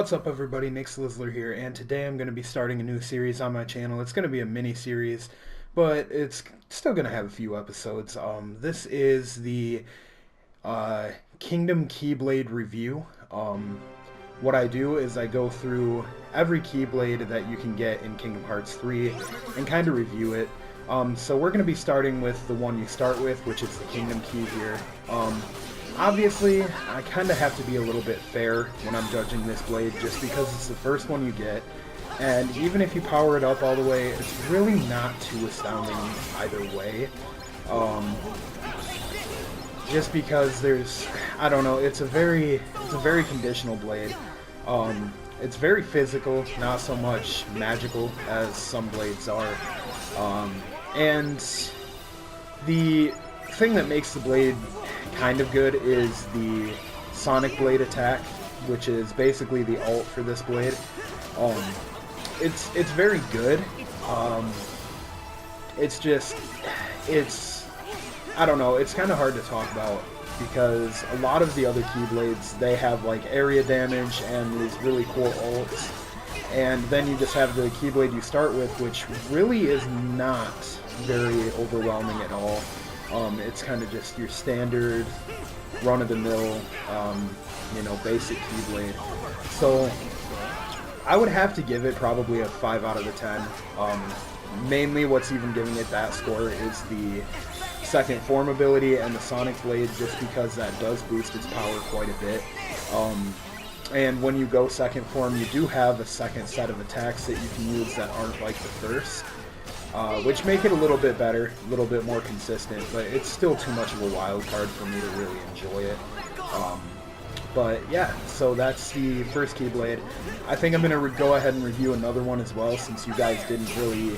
What's up everybody, Nick Slizzler here, and today I'm going to be starting a new series on my channel. It's going to be a mini-series, but it's still going to have a few episodes. This is the Kingdom Keyblade review. What I do is I go through every Keyblade that you can get in Kingdom Hearts 3 and kind of review it. So we're going to be starting with the one you start with, which is the Kingdom Key here. Obviously, I kind of have to be a little bit fair when I'm judging this blade, just because it's the first one you get, and even if you power it up all the way, it's really not too astounding either way. Just because there's, I don't know, it's a very conditional blade. It's very physical, not so much magical as some blades are. And the thing that makes the blade kind of good is the Sonic Blade attack, which is basically the ult for this blade. It's very good. I don't know, it's kind of hard to talk about because a lot of the other Keyblades, they have like area damage and these really cool ults, and then you just have the Keyblade you start with, which really is not very overwhelming at all. It's kind of just your standard run-of-the-mill, basic Keyblade. So I would have to give it probably a 5 out of the 10. Mainly what's even giving it that score is the second form ability and the Sonic Blade, just because that does boost its power quite a bit. And when you go second form, you do have a second set of attacks that you can use that aren't like the first. Which make it a little bit better, a little bit more consistent, but it's still too much of a wild card for me to really enjoy it. But yeah, so that's the first Keyblade. I think I'm going to go ahead and review another one as well, since you guys didn't really,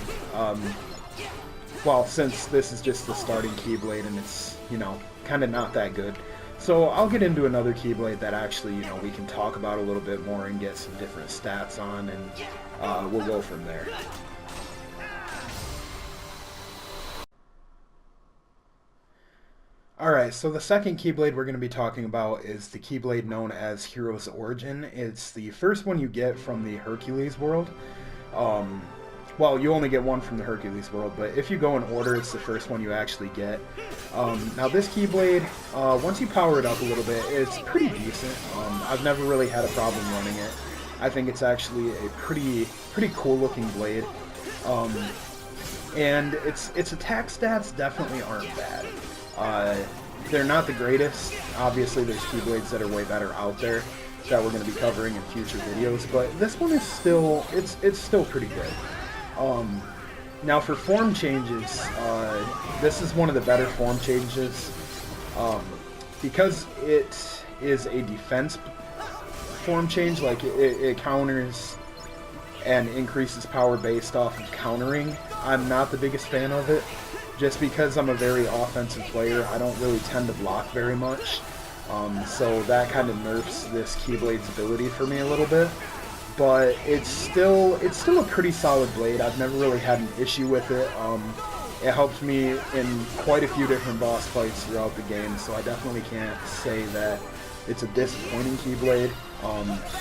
since this is just the starting Keyblade and it's, kind of not that good. So I'll get into another Keyblade that actually, we can talk about a little bit more and get some different stats on, and we'll go from there. Alright, so the second Keyblade we're going to be talking about is the Keyblade known as Hero's Origin. It's the first one you get from the Hercules world. Well, you only get one from the Hercules world, but if you go in order, it's the first one you actually get. Now this Keyblade, once you power it up a little bit, it's pretty decent. I've never really had a problem running it. I think it's actually a pretty cool looking blade. And its attack stats definitely aren't bad. They're not the greatest. Obviously, there's Keyblades that are way better out there that we're going to be covering in future videos, but this one is still, it's still pretty good. Now for form changes, this is one of the better form changes, because it is a defense form change, like it counters and increases power based off of countering. I'm not the biggest fan of it. Just because I'm a very offensive player, I don't really tend to block very much. So that kind of nerfs this Keyblade's ability for me a little bit. But it's still a pretty solid blade. I've never really had an issue with it. It helped me in quite a few different boss fights throughout the game, so I definitely can't say that it's a disappointing Keyblade.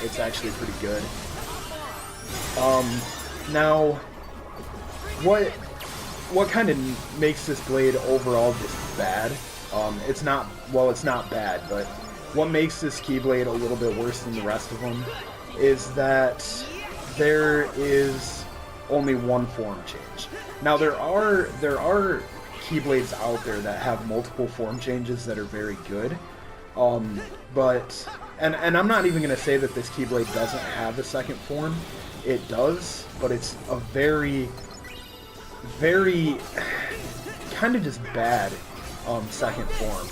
It's actually pretty good. Now, what kind of makes this blade overall just bad? It's not bad, but what makes this Keyblade a little bit worse than the rest of them is that there is only one form change. Now there are Keyblades out there that have multiple form changes that are very good, but I'm not even going to say that this Keyblade doesn't have a second form. It does, but it's a very kind of just bad second form.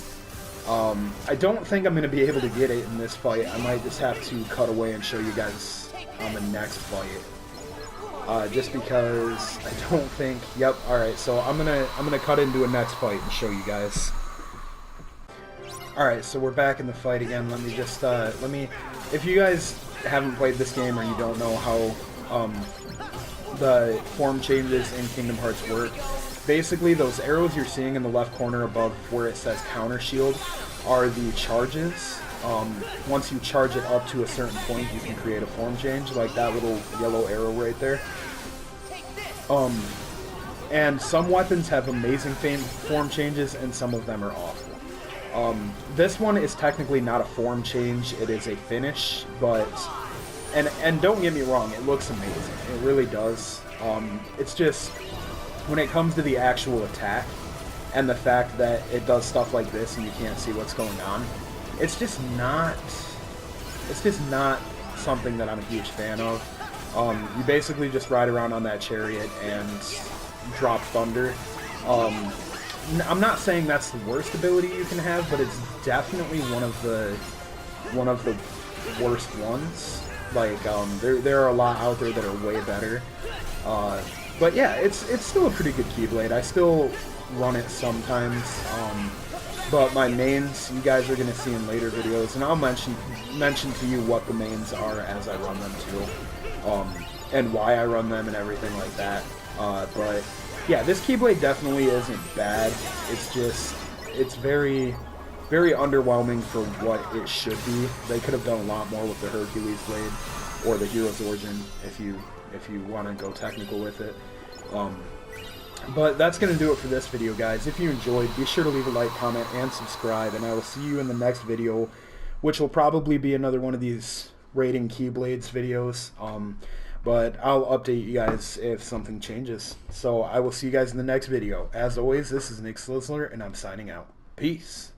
I don't think I'm going to be able to get it in this fight. I might just have to cut away and show you guys on the next fight. Just because I don't think... Yep, alright, so I'm gonna cut into a next fight and show you guys. Alright, so we're back in the fight again. Let me just, if you guys haven't played this game or you don't know how, the form changes in Kingdom Hearts work, basically those arrows you're seeing in the left corner above where it says counter shield are the charges once you charge it up to a certain point, you can create a form change, like that little yellow arrow right there. And some weapons have amazing form changes, and some of them are awful. This one is technically not a form change, it is a finish, but... And don't get me wrong, it looks amazing. It really does. It's just, when it comes to the actual attack, and the fact that it does stuff like this and you can't see what's going on, it's just not something that I'm a huge fan of. You basically just ride around on that chariot and drop thunder. I'm not saying that's the worst ability you can have, but it's definitely one of the worst ones. Like, there are a lot out there that are way better. But yeah, it's still a pretty good Keyblade. I still run it sometimes. But my mains, you guys are going to see in later videos, and I'll mention to you what the mains are as I run them too, and why I run them and everything like that. But yeah, this Keyblade definitely isn't bad. It's just, it's very, very underwhelming for what it should be. They could have done a lot more with the Hercules blade, or the Hero's Origin, if you want to go technical with it. But that's going to do it for this video, guys. If you enjoyed, be sure to leave a like, comment, and subscribe, and I will see you in the next video, which will probably be another one of these rating Keyblades videos. But I'll update you guys if something changes. So I will see you guys in the next video. As always, this is Nick Slizzler, and I'm signing out. Peace.